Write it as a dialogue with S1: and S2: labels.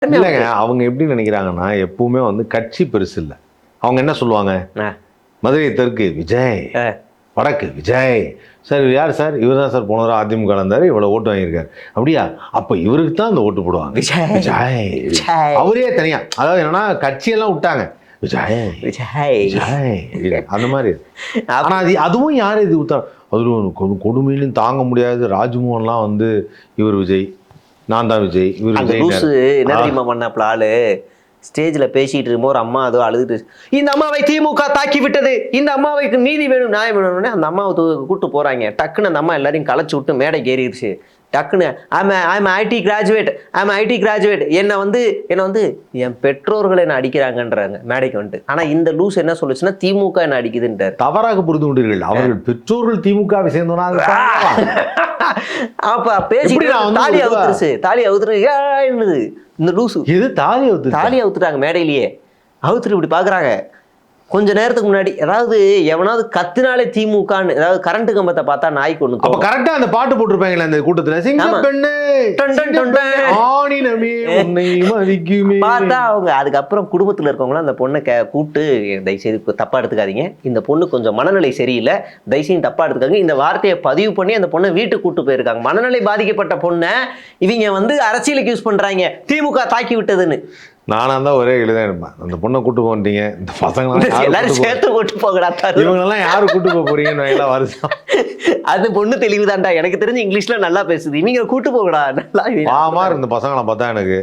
S1: இல்லைங்க, அவங்க எப்படி நினைக்கிறாங்கன்னா, எப்பவுமே வந்து கட்சி பெருசு இல்ல. அவங்க என்ன சொல்லுவாங்க? மதுரை தெற்கு விஜய், வடக்கு விஜய். சார் இவர் யார் சார்? இவர் தான் சார் போன வாரம் அதிமுக இருந்தாரு, இவ்வளவு ஓட்டு வாங்கியிருக்காரு. அப்படியா? அப்ப இவருக்கு தான் அந்த ஓட்டு போடுவாங்க. விஜய். அவரே தனியா, அதாவது என்னன்னா கட்சியெல்லாம் விட்டாங்க. விஜய் விஜய் அந்த மாதிரி. ஆனா அதுவும் யாரு இது ஊத்தா? அது கொடுமையிலும் தாங்க முடியாது. ராஜ்மோகன்லாம் வந்து இவர் விஜய், நான் தான் விஜய், இவர் விஜய்.
S2: என்ன தெரியுமா பண்ணாப்ல ஆளு? ஸ்டேஜ்ல பேசிட்டு இருக்கும்போது ஒரு அம்மா அதோ அழுதுட்டு, இந்த அம்மாவை திமுக தாக்கி விட்டது, இந்த அம்மாவைக்கு நீதி வேணும், நியாயம் வேணும்னு அந்த அம்மாவை கூட்டு போறாங்க. டக்குன்னு அந்த அம்மா எல்லாரையும் களைச்சு விட்டு மேடைக்கு ஏறிடுச்சு. டக்குன்னு ஐம் ஐடி கிராஜுவேட், என்னை வந்து என் பெற்றோர்கள் என்ன அடிக்கிறாங்கன்றாங்க மேடைக்கு வந்துட்டு. ஆனா இந்த லூஸ் என்ன சொல்லுச்சுன்னா திமுக என்ன அடிக்குதுன்றார்.
S1: தவறாக புரிந்து கொண்டீர்கள். அவர்கள் பெற்றோர்கள் திமுகவை சேர்ந்தோன்னா
S2: அப்ப பேசி தாலி அவுத்துருது இந்த லூசு.
S1: இது தாலி
S2: அவுத்துட்டாங்க மேடையிலேயே. அவுத்துட்டு இப்படி பாக்குறாங்க. கொஞ்ச நேரத்துக்கு முன்னாடி அதாவது எவனாவது கத்துனாலே திமுகன்னு, அதாவது கரண்ட் கம்பத்தை பார்த்தா நாய் கொண்டு.
S1: அப்ப கரெக்டா அந்த பாட்டு போட்டிருப்பாங்களே அந்த கூட்டத்துல,
S2: பார்த்தா அவங்க அதுக்கப்புறம் குடும்பத்துல இருக்கவங்களாம் அந்த பொண்ணை கூப்பிட்டு, தயவுசெய்து தப்பா எடுத்துக்காதீங்க, இந்த பொண்ணு கொஞ்சம் மனநிலை சரியில்லை, தயவுசெய்து தப்பா எடுத்துக்காங்க, இந்த வார்த்தையை பதிவு பண்ணி அந்த பொண்ணை வீட்டுக்கு கூட்டு போயிருக்காங்க. மனநிலை பாதிக்கப்பட்ட பொண்ணை இவங்க வந்து அரசியலுக்கு யூஸ் பண்றாங்க, திமுக தாக்கி விட்டதுன்னு.
S1: நானா தான் ஒரே எழுதான் இருப்பேன். அந்த பொண்ணை கூட்டு போட்டீங்க, இந்த பசங்க
S2: எல்லாரும் சேர்த்து கூட்டு போகடா,
S1: இவங்கெல்லாம் யாரு கூட்டு போக போறீங்கன்னு வருஷம்.
S2: அது பொண்ணு தெளிவுதான்டா, எனக்கு தெரிஞ்சு இங்கிலீஷ்ல நல்லா பேசுது, இவங்க கூட்டு போகடா நல்லா.
S1: பாமா இந்த பசங்களை பார்த்தா எனக்கு